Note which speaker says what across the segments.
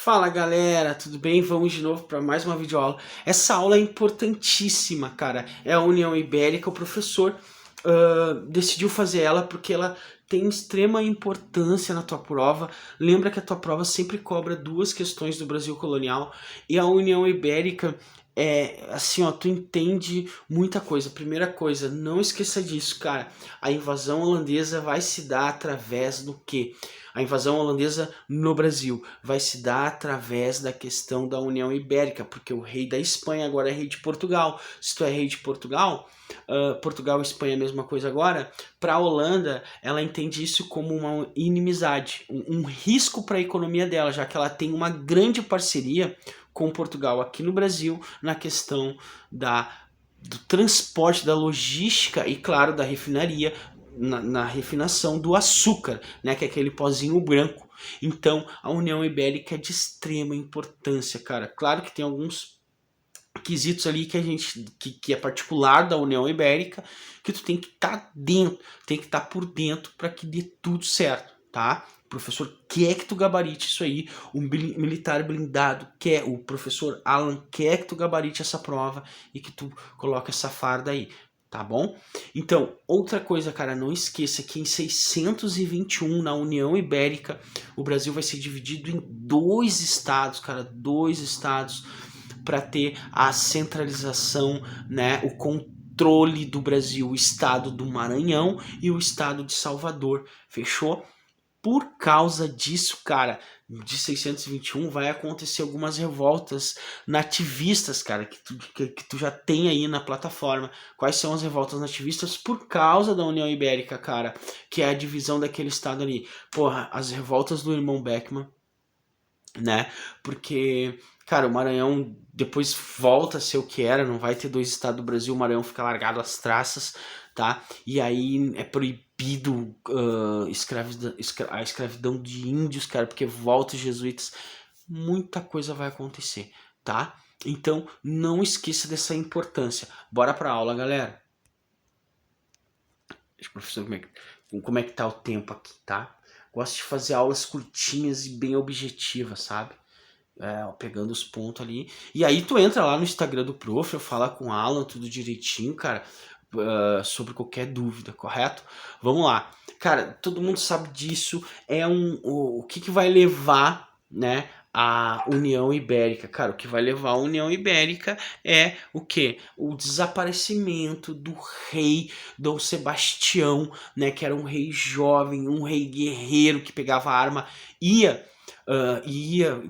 Speaker 1: Fala galera, tudo bem? Vamos de novo para mais uma videoaula. Essa aula é importantíssima, cara. É a União Ibérica. O professor decidiu fazer ela porque ela tem extrema importância na tua prova. Lembra que a tua prova sempre cobra duas questões do Brasil colonial e a União Ibérica é assim, ó, tu entende muita coisa. Primeira coisa, não esqueça disso, cara. A invasão holandesa vai se dar através do quê? A invasão holandesa no Brasil vai se dar através da questão da União Ibérica, porque o rei da Espanha agora é rei de Portugal. Se tu é rei de Portugal, Portugal e Espanha é a mesma coisa agora, para a Holanda ela entende isso como uma inimizade, um risco para a economia dela, já que ela tem uma grande parceria com Portugal aqui no Brasil na questão do transporte, da logística e, claro, da refinaria, na refinação do açúcar, né, que é aquele pozinho branco. Então, a União Ibérica é de extrema importância, cara. Claro que tem alguns quesitos ali que a gente que é particular da União Ibérica, que tu tem que estar dentro, tem que estar por dentro para que dê tudo certo, tá? O professor quer que tu gabarite isso aí, o militar blindado quer, o professor Alan quer que tu gabarite essa prova e que tu coloque essa farda aí, tá bom? Então, outra coisa, cara, não esqueça que em 621, na União Ibérica, o Brasil vai ser dividido em dois estados, cara, dois estados, para ter a centralização, né, o controle do Brasil, o estado do Maranhão e o estado de Salvador, fechou? Por causa disso, cara, de 621 vai acontecer algumas revoltas nativistas, cara, que tu já tem aí na plataforma. Quais são as revoltas nativistas? Por causa da União Ibérica, cara, que é a divisão daquele estado ali. Porra, as revoltas do irmão Beckman, né? Porque, cara, o Maranhão depois volta a ser o que era, não vai ter dois estados do Brasil, o Maranhão fica largado às traças, tá? E aí é proibido a escravidão de índios, cara, porque volta os jesuítas. Muita coisa vai acontecer, tá? Então, não esqueça dessa importância. Bora pra aula, galera. Deixa o professor como é que tá o tempo aqui, tá? Gosto de fazer aulas curtinhas e bem objetivas, sabe? Pegando os pontos ali. E aí tu entra lá no Instagram do prof, fala com o Alan, tudo direitinho, cara, sobre qualquer dúvida, correto? Vamos lá. Cara, todo mundo sabe disso. O que vai levar, né, a União Ibérica? Cara, o que vai levar a União Ibérica é o quê? O desaparecimento do rei Dom Sebastião, né, que era um rei jovem, um rei guerreiro que pegava a arma, ia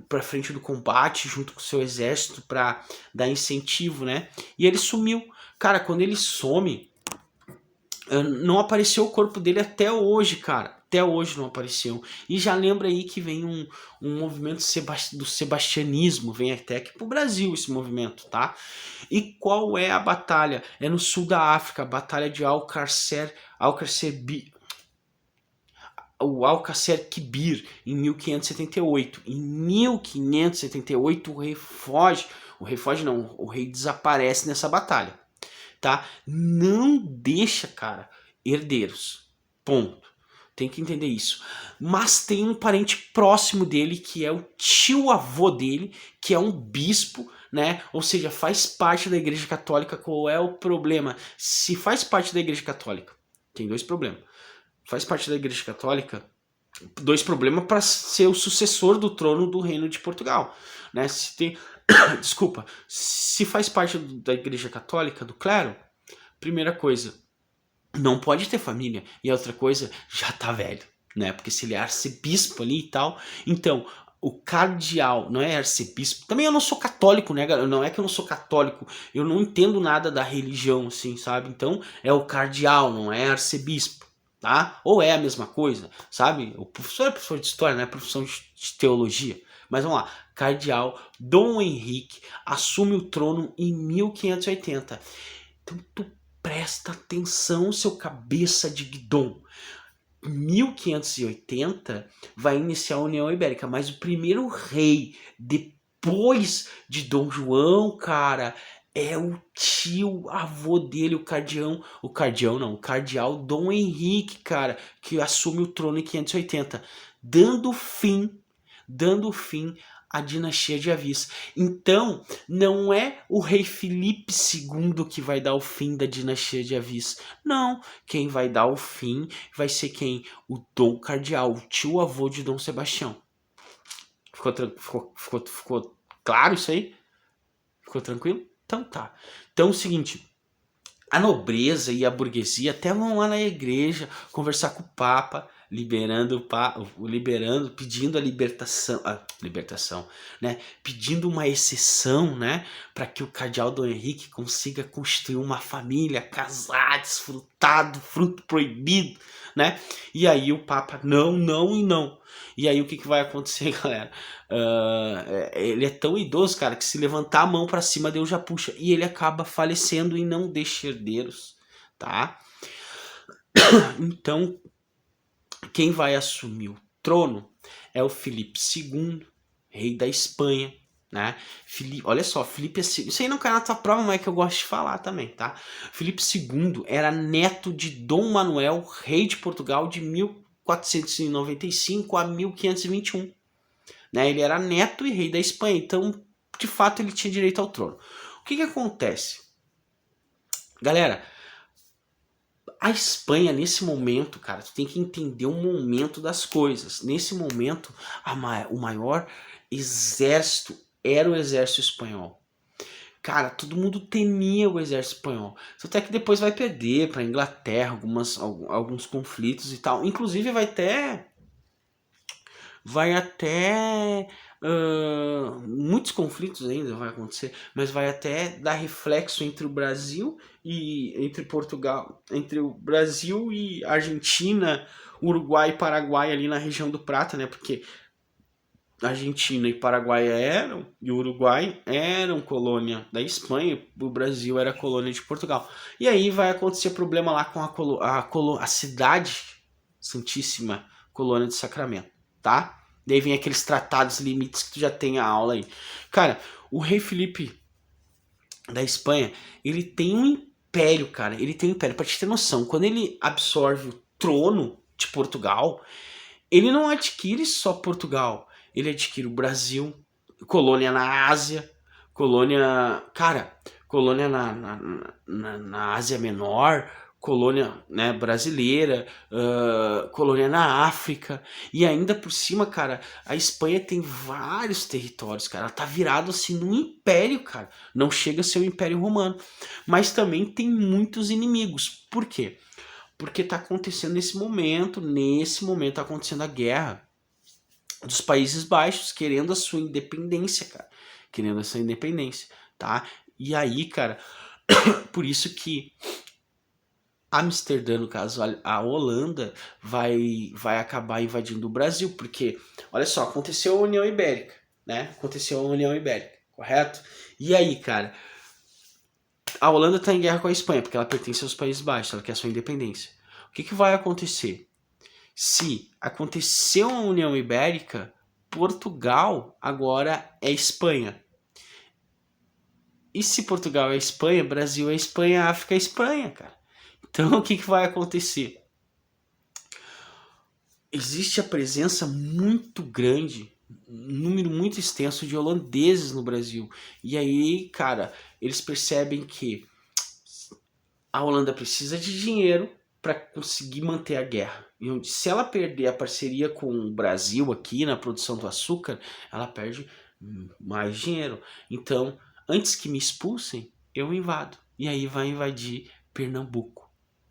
Speaker 1: para frente do combate junto com o seu exército para dar incentivo, né? E ele sumiu. Cara, quando ele some, não apareceu o corpo dele até hoje, cara. Até hoje não apareceu. E já lembra aí que vem um movimento do sebastianismo, vem até aqui pro Brasil esse movimento, tá? E qual é a batalha? É no sul da África, a batalha de o Alcácer Quibir, em 1578. Em 1578 o rei desaparece nessa batalha, tá? Não deixa, cara, herdeiros, ponto. Tem que entender isso. Mas tem um parente próximo dele, que é o tio-avô dele, que é um bispo, né? Ou seja, faz parte da Igreja Católica. Qual é o problema? Se faz parte da Igreja Católica, tem dois problemas. Faz parte da Igreja Católica, dois problemas para ser o sucessor do trono do Reino de Portugal, né? Se tem, desculpa, se faz parte da Igreja Católica, do clero, primeira coisa, não pode ter família, e a outra coisa, já tá velho, né? Porque se ele é arcebispo ali e tal, então o cardeal não é arcebispo. Também eu não sou católico, né, galera? Não é que eu não sou católico, eu não entendo nada da religião, assim, sabe? Então é o cardeal, não é arcebispo. Tá? Ou é a mesma coisa, sabe? O professor é professor de história, não é professor de teologia. Mas vamos lá, cardeal Dom Henrique assume o trono em 1580. Então tu presta atenção, seu cabeça de guidon. 1580 vai iniciar a União Ibérica, mas o primeiro rei depois de Dom João, cara, é o tio-avô dele, o cardeal Dom Henrique, cara, que assume o trono em 580, dando fim a dinastia de Avis. Então, não é o rei Filipe II que vai dar o fim da dinastia de Avis. Não, quem vai dar o fim vai ser quem? O Dom Cardeal, o tio-avô de Dom Sebastião. Ficou claro isso aí? Ficou tranquilo? Então tá. Então é o seguinte, a nobreza e a burguesia até vão lá na igreja conversar com o Papa, pedindo libertação, né? Pedindo uma exceção, né? Para que o cardeal Dom Henrique consiga constituir uma família, casar, desfrutar do fruto proibido, né? E aí o Papa, não, não e não. E aí o que vai acontecer, galera? Ele é tão idoso, cara, que se levantar a mão para cima, Deus já puxa. E ele acaba falecendo e não deixa herdeiros, tá? Então, quem vai assumir o trono é o Filipe II, rei da Espanha, né? Olha só, Filipe II, isso aí não cai na tua prova, mas é que eu gosto de falar também, tá? Filipe II era neto de Dom Manuel, rei de Portugal, de 1495 a 1521. Né? Ele era neto e rei da Espanha, então, de fato, ele tinha direito ao trono. O que acontece? Galera, a Espanha, nesse momento, cara, tu tem que entender o momento das coisas. Nesse momento, o maior exército era o exército espanhol. Cara, todo mundo temia o exército espanhol. Até que depois vai perder para a Inglaterra alguns conflitos e tal. Inclusive vai até muitos conflitos ainda vai acontecer, mas vai até dar reflexo entre o Brasil e entre Portugal, entre o Brasil e Argentina, Uruguai e Paraguai ali na região do Prata, né? Porque Argentina e Paraguai e o Uruguai eram colônia da Espanha, o Brasil era colônia de Portugal. E aí vai acontecer problema lá com a cidade Santíssima Colônia de Sacramento, tá? Daí vem aqueles tratados limites que tu já tem a aula aí. Cara, o rei Felipe da Espanha, ele tem um império, cara. Ele tem um império. Pra te ter noção, quando ele absorve o trono de Portugal, ele não adquire só Portugal. Ele adquire o Brasil, colônia na Ásia, colônia na Ásia Menor, colônia, né, brasileira, colônia na África, e ainda por cima, cara, a Espanha tem vários territórios, cara, ela tá virado assim num império, cara, não chega a ser o Império Romano, mas também tem muitos inimigos. Por quê? Porque tá acontecendo nesse momento tá acontecendo a guerra dos Países Baixos, querendo a sua independência, cara, querendo essa independência, tá? E aí, cara, por isso que Amsterdã, no caso, a Holanda, vai acabar invadindo o Brasil, porque, olha só, aconteceu a União Ibérica, né? Aconteceu a União Ibérica, correto? E aí, cara, a Holanda está em guerra com a Espanha, porque ela pertence aos Países Baixos, ela quer a sua independência. O que vai acontecer? Se aconteceu a União Ibérica, Portugal agora é Espanha. E se Portugal é Espanha, Brasil é Espanha, África é Espanha, cara. Então, o que vai acontecer? Existe a presença muito grande, um número muito extenso de holandeses no Brasil. E aí, cara, eles percebem que a Holanda precisa de dinheiro para conseguir manter a guerra. E se ela perder a parceria com o Brasil aqui na produção do açúcar, ela perde mais dinheiro. Então, antes que me expulsem, eu invado. E aí vai invadir Pernambuco.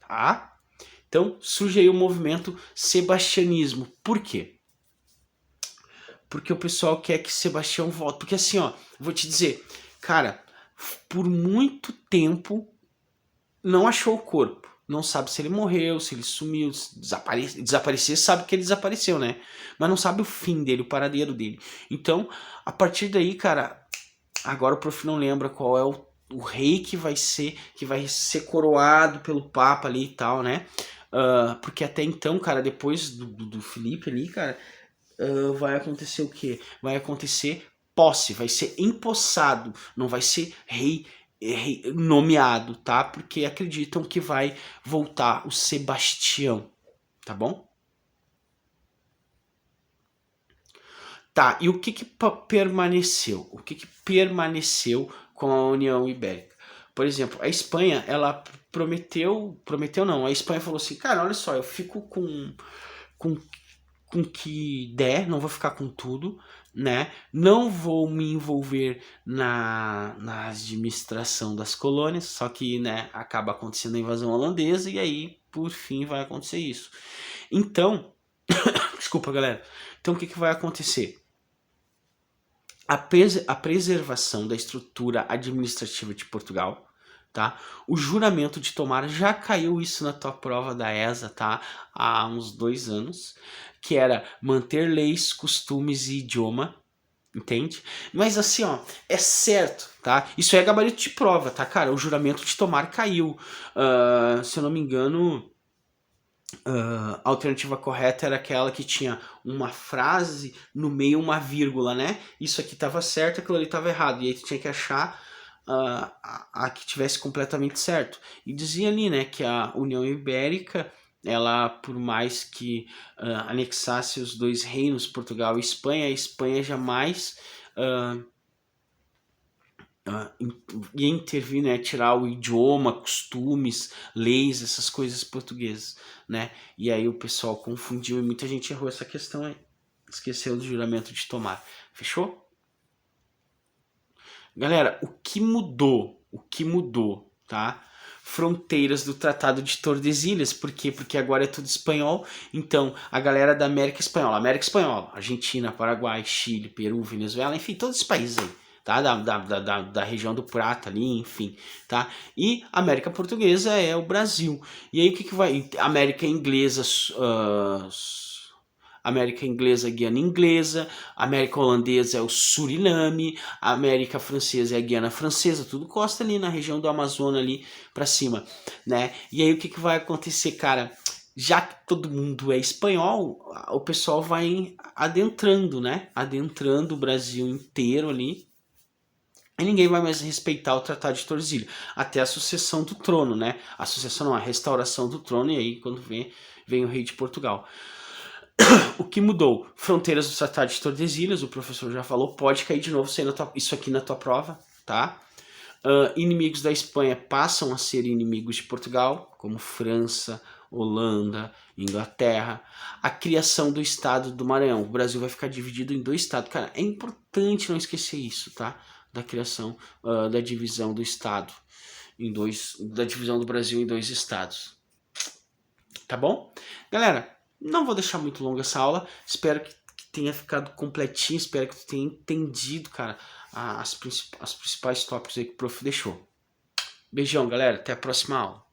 Speaker 1: Tá? Então surge aí o movimento sebastianismo. Por quê? Porque o pessoal quer que Sebastião volte. Porque assim, ó, vou te dizer, cara, por muito tempo não achou o corpo. Não sabe se ele morreu, se ele sumiu, se desaparecer, sabe que ele desapareceu, né? Mas não sabe o fim dele, o paradeiro dele. Então, a partir daí, cara, agora o prof não lembra qual é o rei que vai ser coroado pelo Papa ali e tal, né? Porque até então, cara, depois do Felipe ali, cara, vai acontecer o quê? Vai acontecer posse, vai ser empossado, não vai ser rei nomeado, tá? Porque acreditam que vai voltar o Sebastião, tá bom? Tá, e o que que permaneceu? O que que permaneceu com a União Ibérica? Por exemplo, a Espanha, ela prometeu não, a Espanha falou assim, cara, olha só, eu fico com com que der, não vou ficar com tudo, né? Não vou me envolver na administração das colônias, só que, né, acaba acontecendo a invasão holandesa e aí, por fim, vai acontecer isso. Então, desculpa, galera. Então, o que que vai acontecer? A preservação da estrutura administrativa de Portugal, tá? O juramento de tomar, já caiu isso na tua prova da ESA, tá? Há uns 2 anos, que era manter leis, costumes e idioma, entende? Mas assim, ó, é certo, tá? Isso é gabarito de prova, tá, cara? O juramento de tomar caiu. Se eu não me engano, a alternativa correta era aquela que tinha uma frase no meio uma vírgula, né? Isso aqui estava certo, aquilo ali estava errado. E aí tu tinha que achar a que tivesse completamente certo. E dizia ali, né, que a União Ibérica, ela, por mais que anexasse os dois reinos, Portugal e Espanha, a Espanha jamais ia intervir, né, tirar o idioma, costumes, leis, essas coisas portuguesas, né? E aí o pessoal confundiu e muita gente errou essa questão aí. Esqueceu do juramento de tomar. Fechou? Galera, o que mudou? O que mudou, tá? Fronteiras do Tratado de Tordesilhas. Por quê? Porque agora é tudo espanhol. Então, a galera da América Espanhola, Argentina, Paraguai, Chile, Peru, Venezuela, enfim, todos esses países aí, tá? Da região do Prata ali, enfim, tá? E América Portuguesa é o Brasil. E aí o que que vai... América Inglesa... América Inglesa, Guiana Inglesa, América Holandesa é o Suriname, América Francesa é a Guiana Francesa, tudo costa ali na região do Amazonas ali pra cima, né? E aí o que que vai acontecer, cara? Já que todo mundo é espanhol, o pessoal vai adentrando, né? Adentrando o Brasil inteiro ali. E ninguém vai mais respeitar o Tratado de Tordesilhas, até a sucessão do trono, né? A sucessão não, a restauração do trono, e aí quando vem o rei de Portugal. O que mudou? Fronteiras do Tratado de Tordesilhas, o professor já falou, pode cair de novo isso aqui na tua prova, tá? Inimigos da Espanha passam a ser inimigos de Portugal, como França, Holanda, Inglaterra. A criação do Estado do Maranhão. O Brasil vai ficar dividido em 2 estados. Cara, é importante não esquecer isso, tá? Da criação, da divisão do Estado da divisão do Brasil em 2 estados. Tá bom? Galera, não vou deixar muito longa essa aula. Espero que tenha ficado completinho. Espero que tu tenha entendido, cara, as principais tópicos aí que o prof deixou. Beijão, galera. Até a próxima aula.